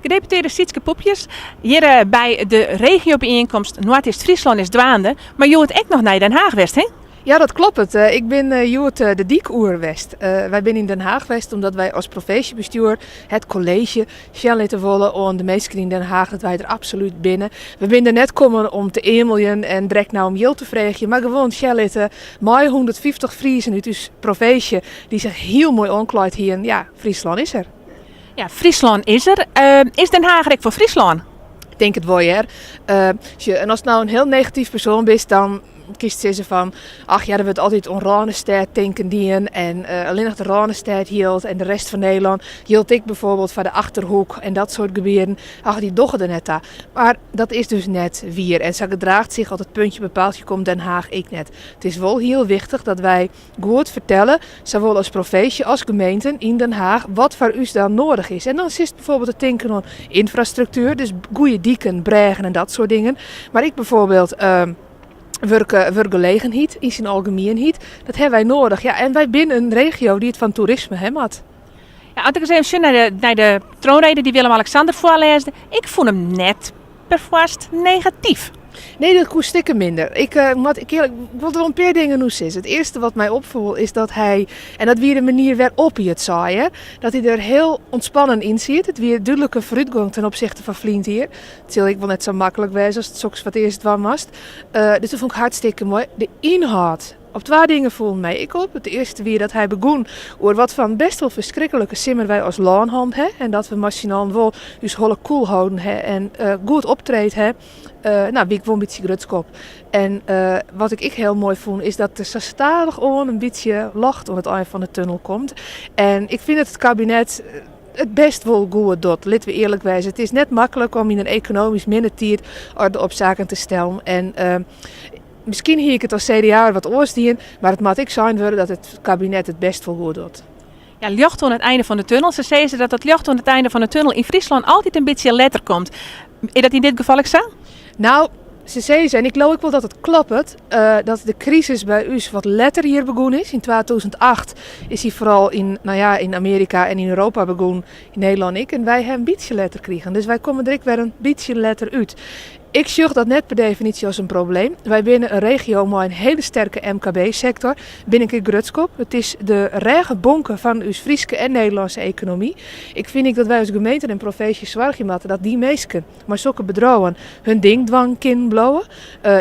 Gedeputeerde Sietske Poepjes, hier bij de regiobijeenkomst Noord-Est-Friesland is dwaande, maar je hoort echt nog naar Den Haag West, hè? Ja, dat klopt. Ik ben Joert de Diek-Oer West. Wij zijn in Den Haag West omdat wij als provinciebestuur het college gaan laten willen aan de meesten in Den Haag dat wij er absoluut binnen. We zijn er net komen om te emelen en direct nou om geld te vragen, maar gewoon gaan laten maar 150 Friesen uit ons provincie die zich heel mooi aankleedt hier. Ja, Friesland is er. Ja, Friesland is er. Is Den Haag ook voor Friesland? Ik denk het wel, ja. En als het nou een heel negatief persoon is, dan kiest ze van, ach ja, er wordt altijd om Ranestad denken die en alleen nog de Ranestad hield en de rest van Nederland hield ik bijvoorbeeld van de Achterhoek en dat soort gebieden. Ach, die doggen er net aan. Maar dat is dus net weer. En ze gedraagt zich op het puntje bepaald, je komt Den Haag, ik net. Het is wel heel wichtig dat wij goed vertellen, zowel als provincie als gemeenten in Den Haag, wat voor u dan nodig is. En dan is het bijvoorbeeld te denken aan infrastructuur, dus goede dieken, bregen en dat soort dingen. Maar ik bijvoorbeeld werkgelegenheid in zijn algemeenheid, dat hebben wij nodig. Ja, en wij binnen een regio die het van toerisme heeft. Ja, als ik eens even naar de troonrede die Willem-Alexander voorleesde, ik vond hem net pervast negatief. Nee, dat koest ik minder. Ik wil er wel een paar dingen noemen. Het eerste wat mij opviel is dat hij, en dat weer de manier waarop hij het zei, hè, dat hij er heel ontspannen in zit. Het weer duidelijke vooruitgang ten opzichte van Vlient hier. Het zal ik wel net zo makkelijk wezen als het soks wat eerst was. Dus dat vond ik hartstikke mooi. De inhoud. Op twee dingen voelde mij ik op. Het eerste weer dat hij begon over wat van best wel verschrikkelijke simmer wij als laanhand hebben. En dat we machinaal wel dus holle koel houden en goed optreden nou, wie ik wel een beetje grutskop. En wat ik heel mooi vond is dat er zo stadig een beetje lacht op het eind van de tunnel komt. En ik vind dat het kabinet het best wel goed doet, laten we eerlijk wezen. Het is net makkelijk om in een economisch minder tijd orde op zaken te stellen. En misschien hier ik het als CDA wat oorstien, maar het moet ik zijn worden dat het kabinet het best wel goed doet. Ja, licht aan het einde van de tunnel. Ze zeggen dat het licht aan het einde van de tunnel in Friesland altijd een beetje later komt. Is dat in dit geval ook zo? Nou, ze zeggen, en ik geloof ook wel dat het klopt, dat de crisis bij ons wat later hier begonnen is. In 2008 is hij vooral in Amerika en in Europa begonnen, in Nederland ook. En wij hebben een beetje later gekregen. Dus wij komen er ook weer een beetje later uit. Ik zie dat net per definitie als een probleem. Wij binnen een regio met een hele sterke MKB-sector. Binnen ik Grutskop. Het is de rege bonken van uw Frieske en Nederlandse economie. Ik vind dat wij als gemeente en provincie zorgen moeten dat die mensen, maar zulke bedrijven, hun ding dwang kunnen blowen.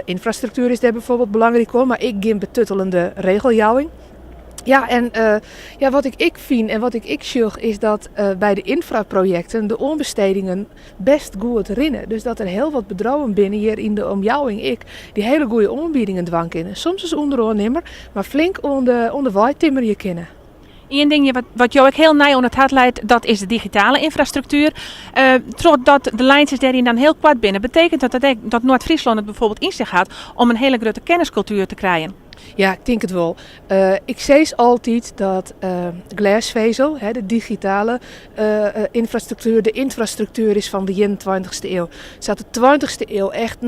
Infrastructuur is daar bijvoorbeeld belangrijk hoor, maar ik geen betuttelende regeljouwing. Ja, en wat ik vind en wat ik zie is dat bij de infraprojecten de onbestedingen best goed rinnen. Dus dat er heel wat bedrijven binnen hier in de omjouwing die hele goede aanbiedingen dwang kennen. Soms is onderonnemer, maar flink onder waaitimmer je kennen. Eén ding wat jou ook heel nij aan het hart leidt, dat is de digitale infrastructuur. Totdat de lijntjes daarin dan heel kwart binnen, betekent dat Noord-Friesland het bijvoorbeeld in zich gaat om een hele grote kenniscultuur te krijgen. Ja, ik denk het wel. Ik zeg altijd dat glasvezel, de digitale infrastructuur, de infrastructuur is van de 21ste eeuw. Zat de 20ste eeuw echt,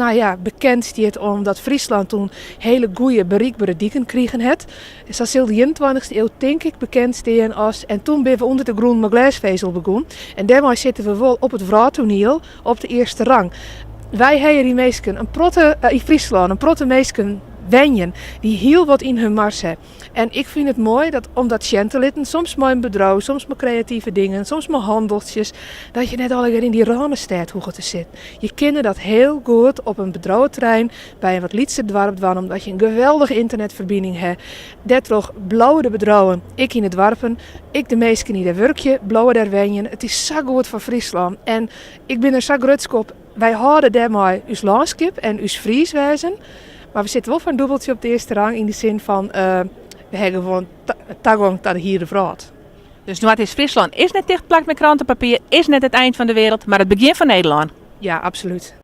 bekend stiert omdat Friesland toen hele goede, bereikbare dieken kregen het. Zo zal de 21ste eeuw denk ik bekend staan als, en toen ben we onder de groen met glasvezel begonnen. En daarmee zitten we wel op het vrouwtoneel op de eerste rang. Wij hebben die meesken, in Friesland, een protte meesken wenjen die heel wat in hun mars hebben. En ik vind het mooi dat om dat chantelitten, soms maar een bedrijf, soms maar creatieve dingen, soms maar handeltjes, dat je net al in die Ranestad hoeft te zitten. Je kent dat heel goed op een bedrijventerrein bij een wat lietse dorp, omdat je een geweldige internetverbinding hebt. Daardoor blauwe de bedrijven, ik in het dorpen, ik de meesten die daar werkje, blauwe daar wenjen. Het is zo goed voor Friesland. En ik ben er zo grutskop. Wij houden daarmee ons landschap en ons Frieswezen. Maar we zitten wel van een dubbeltje op de eerste rang in de zin van we hebben gewoon toegang tot hier de vraat. Dus Noord-Friesland is net dichtplakt met krantenpapier, is net het eind van de wereld, maar het begin van Nederland. Ja, absoluut.